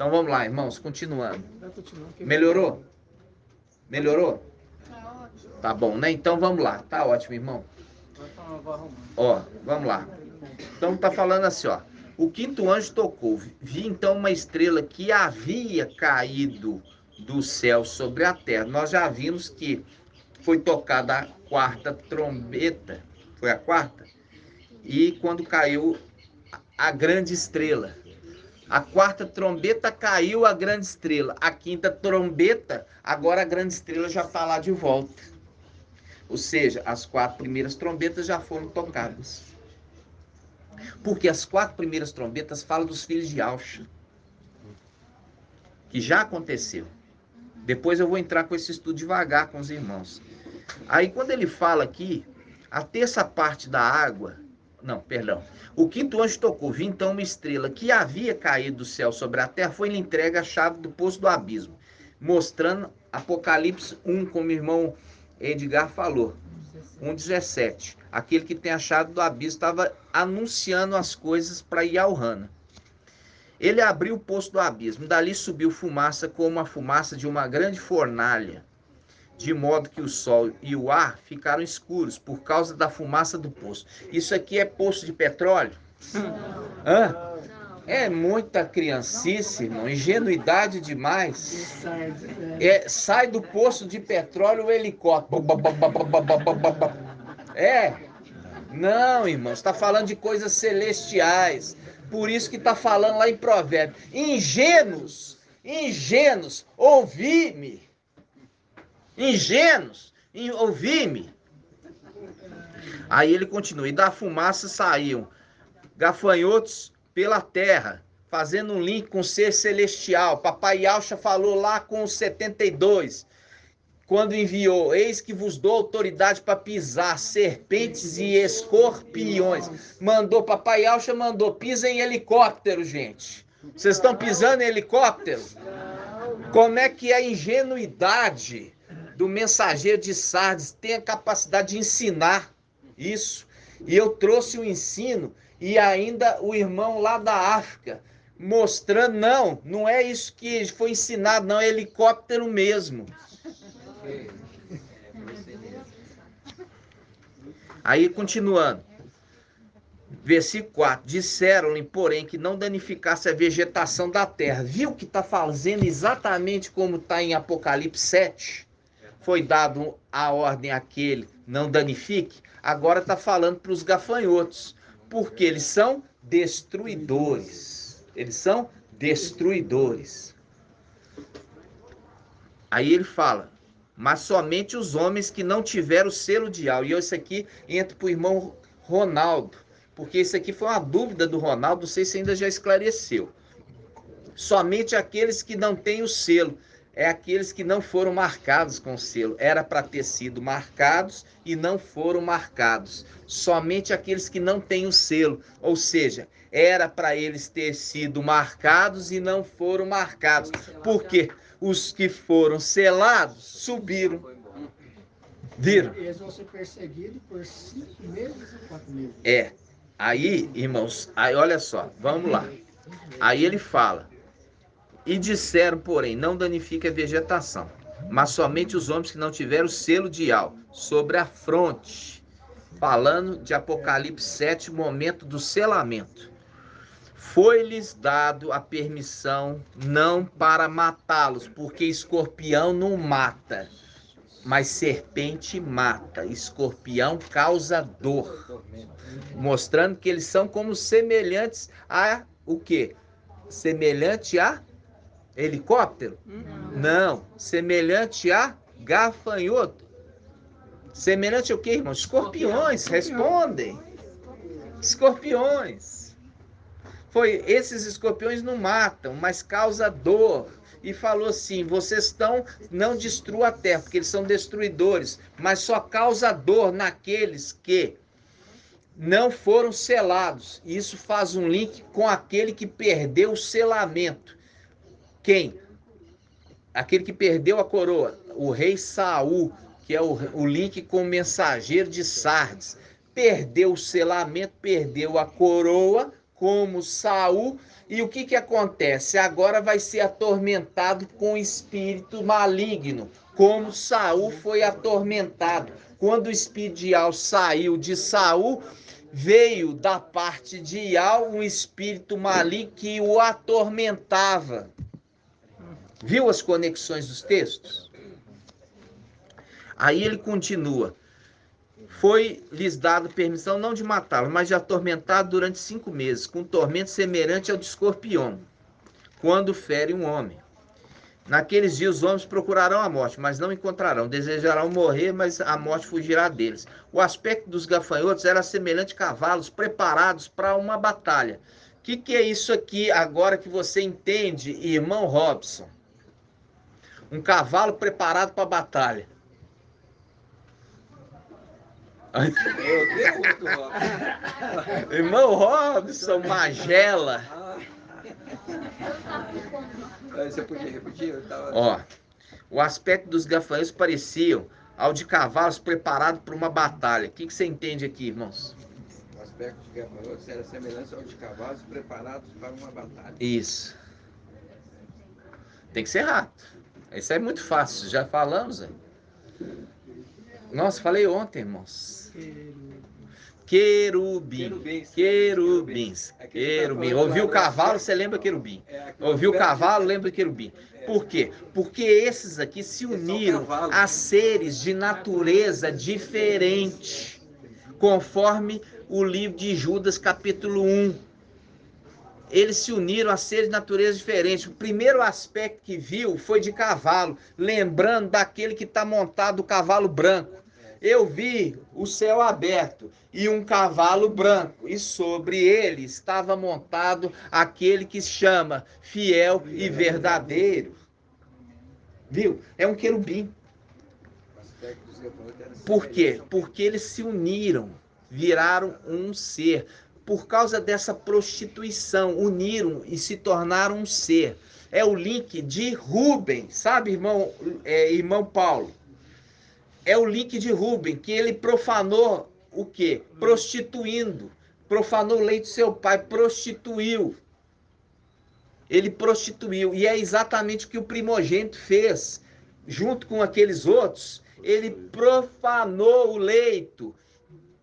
Então vamos lá, irmãos, continuando. Melhorou? Melhorou? Tá bom, né? Então vamos lá. Tá ótimo, irmão. Ó, vamos lá. Então tá falando assim, ó. O quinto anjo tocou. Vi então uma estrela que havia caído do céu sobre a terra. Nós já vimos que foi tocada a quarta trombeta. Foi a quarta? E quando caiu a grande estrela. A quarta trombeta caiu a grande estrela. A quinta trombeta, agora a grande estrela já está lá de volta. Ou seja, as 4 primeiras trombetas já foram tocadas. Porque as 4 primeiras trombetas falam dos filhos de Alcha, que já aconteceu. Depois eu vou entrar com esse estudo devagar com os irmãos. Aí quando ele fala aqui, a terça parte da água... Não, perdão. O quinto anjo tocou, vi então uma estrela que havia caído do céu sobre a terra, foi-lhe entregue a chave do poço do abismo, mostrando Apocalipse 1, como o irmão Edgar falou, 1:17. Aquele que tem a chave do abismo estava anunciando as coisas para Yaohana. Ele abriu o poço do abismo, dali subiu fumaça como a fumaça de uma grande fornalha, de modo que o sol e o ar ficaram escuros por causa da fumaça do poço. Isso aqui é poço de petróleo? Hã? É muita criancice, irmão, ingenuidade demais. Sai do poço de petróleo o helicóptero. Não, irmão, está falando de coisas celestiais. Por isso que está falando lá em Provérbios. Ingênuos, ouvi-me. Ingênuos, ouvi-me. Aí ele continua, e da fumaça saíam gafanhotos pela terra, fazendo um link com o ser celestial. Papai Alcha falou lá com os 72, quando enviou, eis que vos dou autoridade para pisar serpentes e escorpiões. Papai Alcha mandou, pisa em helicóptero, gente. Vocês estão pisando em helicóptero? Como é que a ingenuidade do mensageiro de Sardes tem a capacidade de ensinar isso? E eu trouxe o ensino e ainda o irmão lá da África mostrando, não é isso que foi ensinado, não, é helicóptero mesmo. Aí continuando, versículo 4, disseram-lhe, porém, que não danificasse a vegetação da terra. Viu que está fazendo exatamente como está em Apocalipse 7? Foi dado a ordem àquele, não danifique. Agora está falando para os gafanhotos, porque eles são destruidores. Eles são destruidores. Aí ele fala, mas somente os homens que não tiveram o selo de Al. E isso aqui entra para o irmão Ronaldo, porque isso aqui foi uma dúvida do Ronaldo, não sei se ainda já esclareceu. Somente aqueles que não têm o selo, é aqueles que não foram marcados com o selo. Era para ter sido marcados e não foram marcados. Somente aqueles que não têm o selo, ou seja, era para eles ter sido marcados e não foram marcados. Por quê? Os que foram selados subiram. Viram? Eles vão ser perseguidos por 5 meses ou 4 meses. Aí, irmãos, aí olha só, vamos lá. Aí ele fala, e disseram, porém, não danifique a vegetação, mas somente os homens que não tiveram o selo de Al sobre a fronte. Falando de Apocalipse 7, momento do selamento. Foi-lhes dado a permissão não para matá-los, porque escorpião não mata, mas serpente mata. Escorpião causa dor. Mostrando que eles são como semelhantes a o quê? Semelhante a helicóptero? Não. Semelhante a gafanhoto. Semelhante ao quê, irmão? Escorpiões. Respondem. Escorpiões. Esses escorpiões não matam, mas causa dor. E falou assim, não destruam a terra, porque eles são destruidores, mas só causa dor naqueles que não foram selados. E isso faz um link com aquele que perdeu o selamento. Quem? Aquele que perdeu a coroa, o rei Saul, que é o link com o mensageiro de Sardes. Perdeu o selamento, perdeu a coroa, como Saul. E o que acontece? Agora vai ser atormentado com espírito maligno, como Saul foi atormentado. Quando o espírito de Ial saiu de Saul, veio da parte de Ial um espírito maligno que o atormentava. Viu as conexões dos textos? Aí ele continua. Foi-lhes dado permissão não de matá-lo, mas de atormentá-lo durante 5 meses, com tormento semelhante ao de escorpião, quando fere um homem. Naqueles dias os homens procurarão a morte, mas não encontrarão. Desejarão morrer, mas a morte fugirá deles. O aspecto dos gafanhotos era semelhante a cavalos preparados para uma batalha. O que é isso aqui agora que você entende, irmão Robson? Um cavalo preparado para a batalha. Irmão Robson, Magela. Você podia repetir? Ó, o aspecto dos gafanhotos pareciam ao de cavalos preparados para uma batalha. O que você entende aqui, irmãos? O aspecto dos gafanhotos era semelhante ao de cavalos preparados para uma batalha. Isso. Tem que ser rápido. Isso é muito fácil, já falamos, hein? Nossa, falei ontem, irmãos. Querubins. Ouviu o cavalo, você lembra querubim. Ouviu o cavalo, lembra querubim. Por quê? Porque esses aqui se uniram a seres de natureza diferente, conforme o livro de Judas, capítulo 1. Eles se uniram a seres de natureza diferente. O primeiro aspecto que viu foi de cavalo, lembrando daquele que está montado no cavalo branco. Eu vi o céu aberto e um cavalo branco, e sobre ele estava montado aquele que se chama fiel e verdadeiro. Viu? É um querubim. Por quê? Porque eles se uniram, viraram um ser. Por causa dessa prostituição, uniram e se tornaram um ser. É o link de Rubem, sabe, irmão Paulo? É o link de Rubem, que ele profanou o quê? Prostituindo. Profanou o leito de seu pai, prostituiu. Ele prostituiu. E é exatamente o que o primogênito fez. Junto com aqueles outros, ele profanou o leito,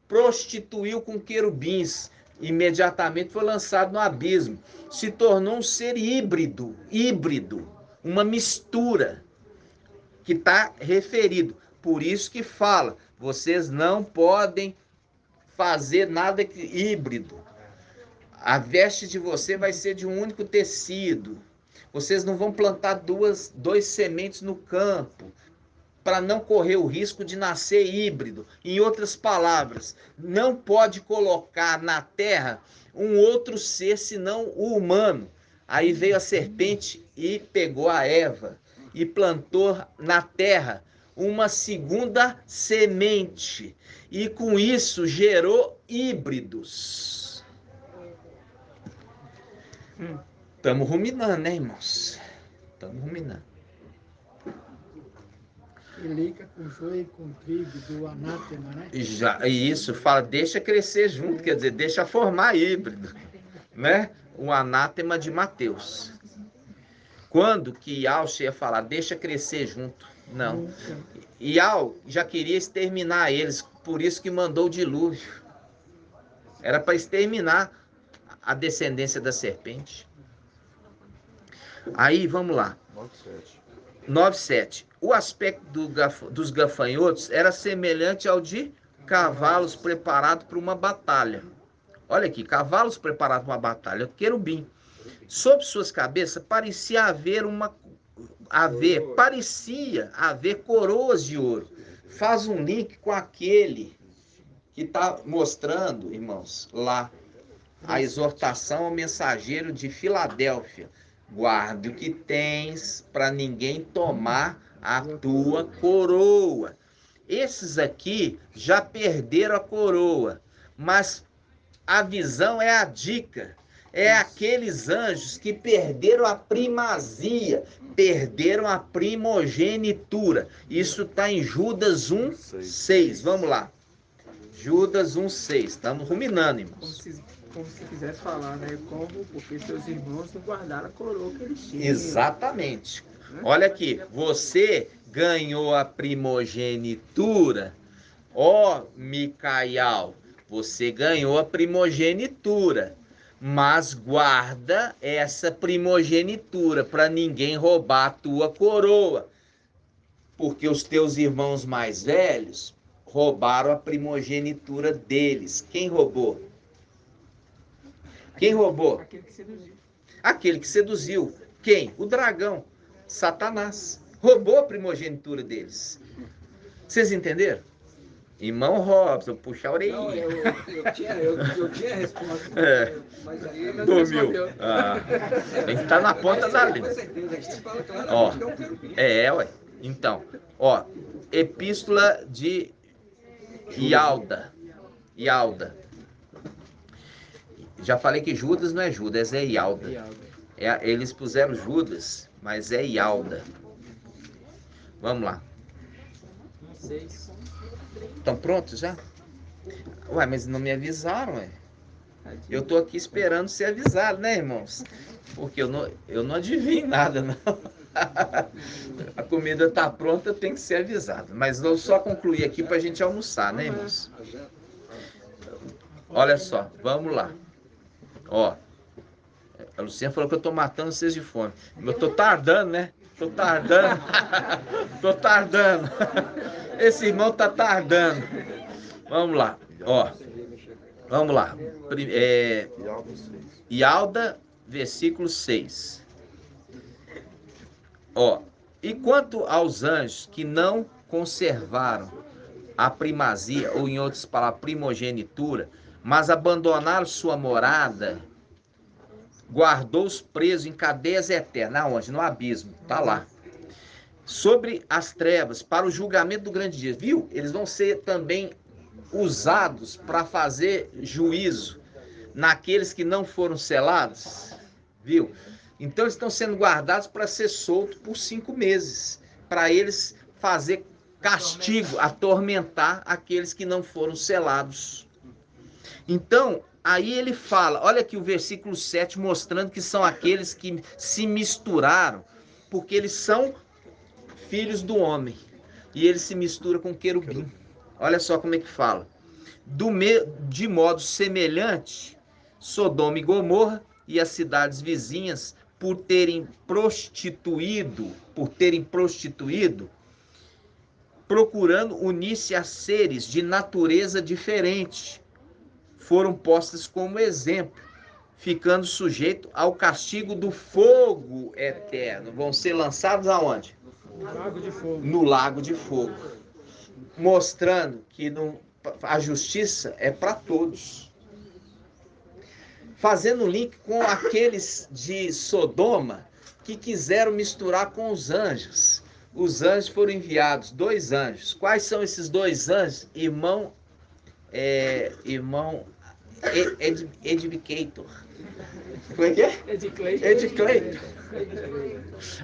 prostituiu com querubins. Imediatamente foi lançado no abismo. Se tornou um ser híbrido, uma mistura, que está referido. Por isso que fala, vocês não podem fazer nada híbrido. A veste de você vai ser de um único tecido. Vocês não vão plantar dois sementes no campo, para não correr o risco de nascer híbrido. Em outras palavras, não pode colocar na terra um outro ser senão o humano. Aí veio a serpente e pegou a Eva e plantou na terra uma segunda semente, e com isso gerou híbridos. Estamos ruminando, né, irmãos? Estamos ruminando. E liga com joio e com trigo do anátema, né? Isso, fala, deixa crescer junto, quer dizer, deixa formar híbrido, né? O anátema de Mateus. Quando que Ial ia falar, deixa crescer junto? Não. Ial já queria exterminar eles, por isso que mandou o dilúvio. Era para exterminar a descendência da serpente. Aí, vamos lá. 9:7. O aspecto dos gafanhotos era semelhante ao de cavalos preparados para uma batalha. Olha aqui, cavalos preparados para uma batalha, querubim. Sobre suas cabeças parecia haver coroas de ouro. Faz um link com aquele que está mostrando, irmãos, lá, a exortação ao mensageiro de Filadélfia. Guarde o que tens para ninguém tomar a tua coroa. Esses aqui já perderam a coroa, mas a visão é a dica. É aqueles anjos que perderam a primazia, perderam a primogenitura. Isso está em Judas 1:6. Vamos lá. Judas 1:6. Estamos ruminando, irmãos. como se quisesse falar, né? Como porque seus irmãos não guardaram a coroa que eles tinham. Exatamente. Olha aqui, você ganhou a primogenitura, ó Micael, você ganhou a primogenitura, mas guarda essa primogenitura para ninguém roubar a tua coroa, porque os teus irmãos mais velhos roubaram a primogenitura deles. Quem roubou? Quem roubou? Aquele que seduziu. Aquele que seduziu. Quem? O dragão, Satanás. Roubou a primogenitura deles. Vocês entenderam? Irmão Robson, puxa a Não, orelhinha. eu tinha a resposta. É. Mas aí não Dormiu. respondeu. Ah, tem que estar na ponta da língua. Com certeza, a gente fala Ó, claramente que é um querubim. ué. Então, ó, Epístola de Ialda. Ialda. Já falei que Judas não é Judas, é Ialda. Eles puseram Judas, mas é Ialda. Vamos lá. 6. Estão prontos já? Ué, mas não me avisaram, ué. Eu tô aqui esperando ser avisado, né, irmãos? Porque eu não adivinho nada, não. A comida tá pronta, tem que ser avisado. Mas eu só concluir aqui pra gente almoçar, né, irmãos? Olha só, vamos lá. Ó, a Luciana falou que eu tô matando vocês de fome. Eu tô tardando, né? Tô tardando. Tô tardando. Esse irmão tá tardando. Vamos lá, ó. Vamos lá. Ialda, versículo 6. Ó, e quanto aos anjos que não conservaram a primazia, ou em outras palavras, primogenitura, mas abandonaram sua morada, guardou-os presos em cadeias eternas. Aonde? No abismo. Tá lá. Sobre as trevas, para o julgamento do grande dia. Viu? Eles vão ser também usados para fazer juízo naqueles que não foram selados. Viu? Então eles estão sendo guardados para ser soltos por 5 meses. Para eles fazer castigo, atormentar aqueles que não foram selados. Então, aí ele fala, olha aqui o versículo 7, mostrando que são aqueles que se misturaram, porque eles são filhos do homem. E ele se mistura com querubim. Olha só como é que fala. De modo semelhante, Sodoma e Gomorra e as cidades vizinhas, por terem prostituído, procurando unir-se a seres de natureza diferente, foram postas como exemplo, ficando sujeito ao castigo do fogo eterno. Vão ser lançados aonde? Lago de fogo. No lago de fogo. Mostrando que a justiça é para todos. Fazendo link com aqueles de Sodoma que quiseram misturar com os anjos. Os anjos foram enviados, 2 anjos. Quais são esses 2 anjos? Irmão Edificator. Como é que é? Ed Clayton.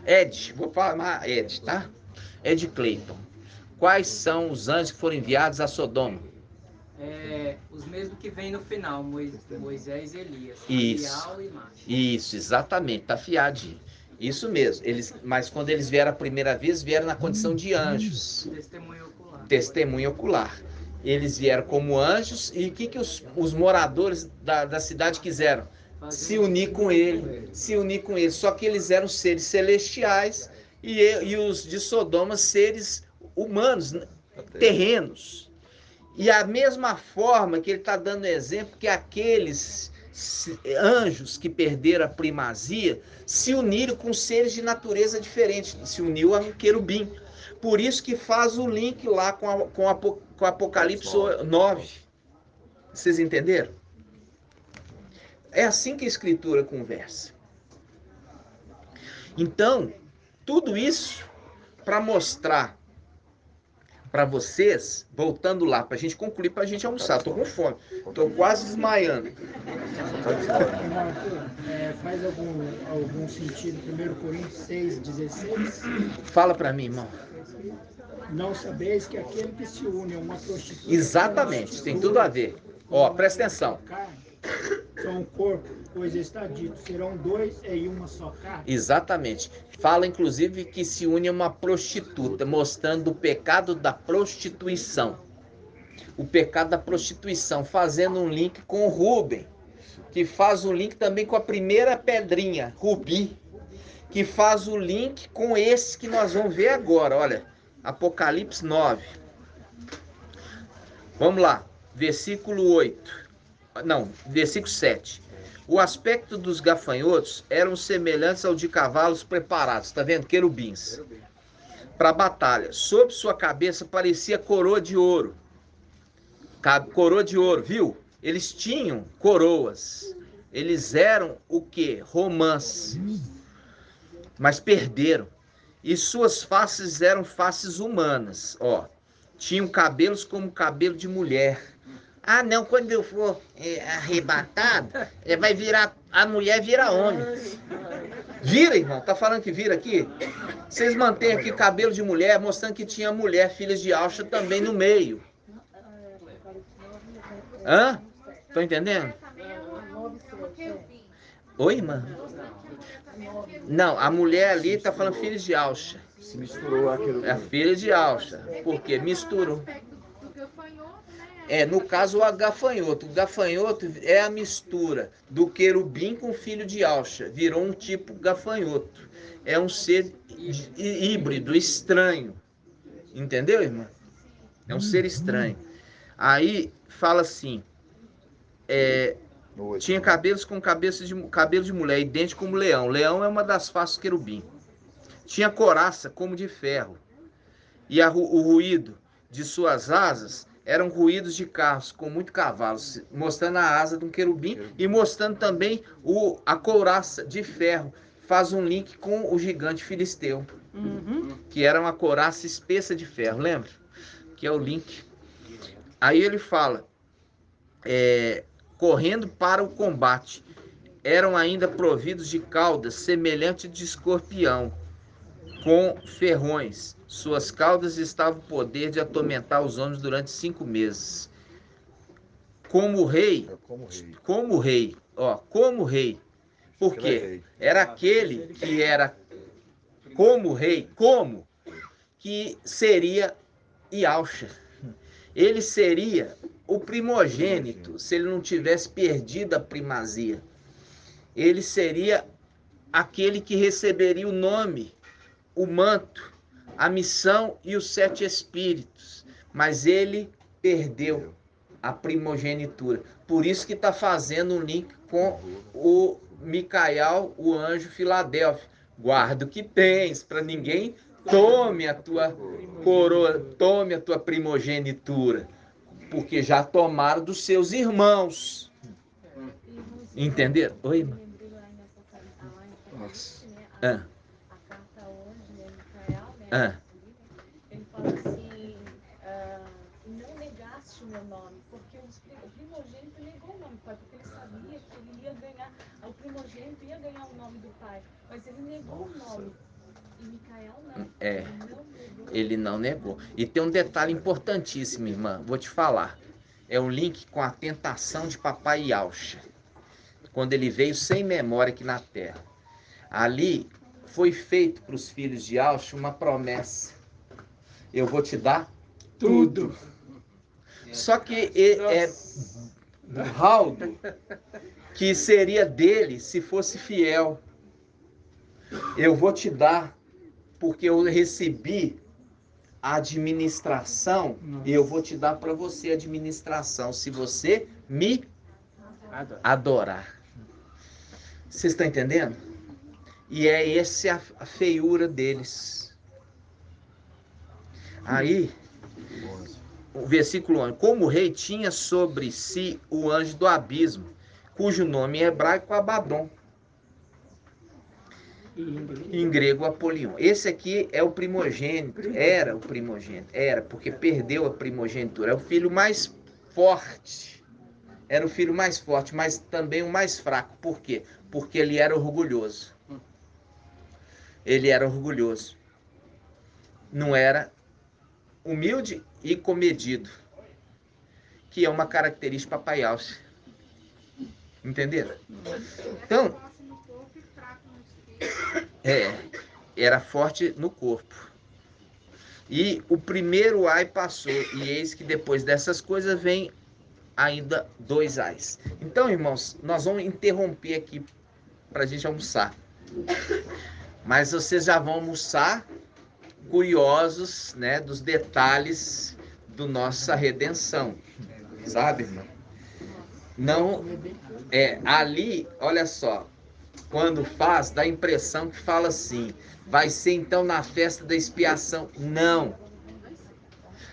Ed, vou falar Ed, tá? Ed Clayton. Quais são os anjos que foram enviados a Sodoma? Os mesmos que vêm no final, Moisés e Elias. Isso. Abial e Macho. Isso, exatamente, tá fiadinho. Isso mesmo. Mas quando eles vieram a primeira vez, vieram na condição de anjos. Testemunho ocular. Testemunho ocular. Eles vieram como anjos e o que os moradores da cidade quiseram? Se unir com ele. Se unir com ele. Só que eles eram seres celestiais e os de Sodoma seres humanos, terrenos. E a mesma forma que ele está dando exemplo que aqueles anjos que perderam a primazia se uniram com seres de natureza diferente, se uniu a um querubim. Por isso que faz o link lá com Apocalipse 9. Vocês entenderam? É assim que a Escritura conversa. Então, tudo isso para mostrar para vocês, voltando lá, para a gente concluir, para a gente almoçar. Estou com fome, estou quase desmaiando. Faz algum sentido 1 Coríntios 6,16? Fala para mim, irmão. Não sabeis que aquele que se une a uma prostituta... Exatamente, tem tudo a ver. Ó, presta atenção. São um corpo, pois está dito, serão dois em uma só carne. Exatamente. Fala, inclusive, que se une a uma prostituta, mostrando o pecado da prostituição. O pecado da prostituição, fazendo um link com o Rubem, que faz um link também com a primeira pedrinha, Rubi, que faz o link com esse que nós vamos ver agora. Olha, Apocalipse 9. Vamos lá, versículo 8. Não, versículo 7. O aspecto dos gafanhotos eram semelhantes ao de cavalos preparados, tá vendo? Querubins. Para a batalha. Sob sua cabeça parecia coroa de ouro. Coroa de ouro, viu? Eles tinham coroas. Eles eram o quê? Romãs. Mas perderam. E suas faces eram faces humanas, ó. Tinham cabelos como cabelo de mulher. Ah, não, quando eu for arrebatado, vai virar, a mulher vira homem. Vira, irmão, tá falando que vira aqui? Vocês mantêm aqui cabelo de mulher, mostrando que tinha mulher, filhas de Alcha também no meio. Hã? Tô entendendo? Oi, irmã? Não, a mulher ali tá falando filhas de Alcha. Se misturou aquilo. É a filha de Alcha. Por quê? Misturou. No caso, o gafanhoto. O gafanhoto é a mistura do querubim com o filho de Alcha. Virou um tipo gafanhoto. É um ser híbrido, estranho. Entendeu, irmã? É um ser estranho. Aí fala assim: tinha cabelos com cabelo de mulher, idêntico como leão. Leão é uma das faces do querubim. Tinha coraça como de ferro. E o ruído de suas asas eram ruídos de carros com muito cavalos, mostrando a asa de um querubim e mostrando também a couraça de ferro. Faz um link com o gigante filisteu, que era uma couraça espessa de ferro, lembra? Que é o link. Aí ele fala, correndo para o combate, eram ainda providos de caudas semelhantes de escorpião, com ferrões. Suas caudas estavam o poder de atormentar os homens durante 5 meses. Como rei. Por quê? Era aquele que era como rei, que seria Ialcha. Ele seria o primogênito, se ele não tivesse perdido a primazia. Ele seria aquele que receberia o nome, o manto, a missão e os 7 espíritos, mas ele perdeu a primogenitura. Por isso que está fazendo um link com o Micael, o anjo Filadélfio. Guarda o que tens, para ninguém tome a tua coroa, tome a tua primogenitura, porque já tomaram dos seus irmãos. Entenderam? Oi, irmã? Nossa. Ele fala assim, não negaste o meu nome, porque o primogênito negou o nome do pai, porque ele sabia que ele ia ganhar, o primogênito ia ganhar o nome do pai, mas ele negou o nome. E Micael não. Ele não negou. E tem um detalhe importantíssimo, irmã, vou te falar. É um link com a tentação de papai Yalcha, quando ele veio sem memória aqui na terra. Ali foi feito para os filhos de Yalcha uma promessa. Eu vou te dar tudo. Só que Burraldo, que seria dele se fosse fiel. Eu vou te dar, porque eu recebi a administração, e eu vou te dar para você a administração, se você me adorar. Vocês estão entendendo? E é essa a feiura deles. Aí, o versículo 11. Como o rei tinha sobre si o anjo do abismo, cujo nome em hebraico é Abaddon, em grego Apolion. Esse aqui é o primogênito, era o primogênito, porque perdeu a primogenitura, é o filho mais forte, era o filho mais forte, mas também o mais fraco. Por quê? Porque ele era orgulhoso. Ele era orgulhoso. Não era humilde e comedido, que é uma característica Papai Alce. Entenderam? Então, era forte no corpo. E o primeiro ai passou, e eis que depois dessas coisas vem ainda 2 ais. Então, irmãos, nós vamos interromper aqui para a gente almoçar. Mas vocês já vão almoçar curiosos, né, dos detalhes da nossa redenção. Sabe, irmão? Não, ali, olha só, quando faz, dá a impressão que fala assim, vai ser então na festa da expiação. Não.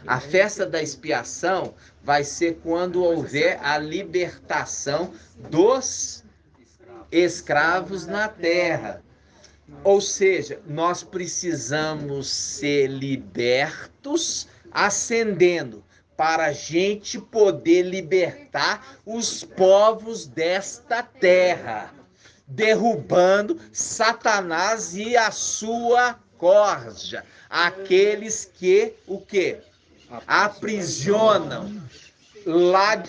A festa da expiação vai ser quando houver a libertação dos escravos na terra. Ou seja, nós precisamos ser libertos ascendendo para a gente poder libertar os povos desta terra, derrubando Satanás e a sua corja, aqueles que o quê? Aprisionam lá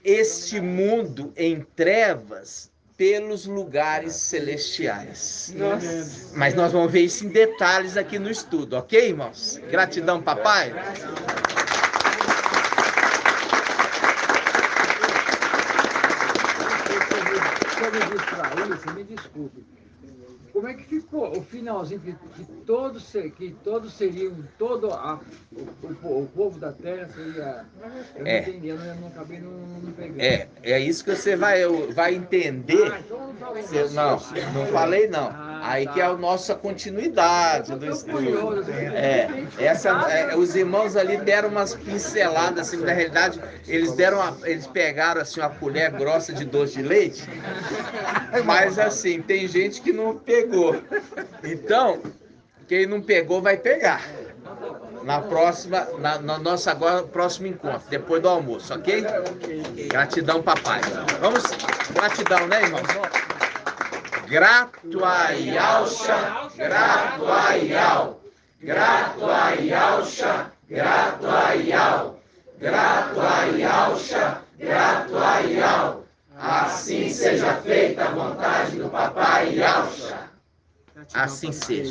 este mundo em trevas pelos lugares celestiais. Nossa. Mas nós vamos ver isso em detalhes aqui no estudo, ok, irmãos? Gratidão, papai. Me desculpe. Como é que ficou o finalzinho que todos seriam, o povo da terra seria... Eu não entendi, eu não acabei não pegando. É isso que você vai entender. Então não falei Não falei não. Aí que é a nossa continuidade do estudo. Os irmãos ali deram umas pinceladas, assim, na realidade, eles pegaram assim uma colher grossa de doce de leite, mas assim, tem gente que não pegou. Então, quem não pegou vai pegar. Na próxima, na nossa agora, próximo encontro, depois do almoço, ok? Gratidão, papai. Vamos, gratidão, né, irmãos? Grato a Yahshua, grato a Yahweh, grato a Yahshua, grato a Yahweh, grato a Yahshua, grato a Yahweh. Assim seja feita a vontade do papai Yahshua. Assim seja.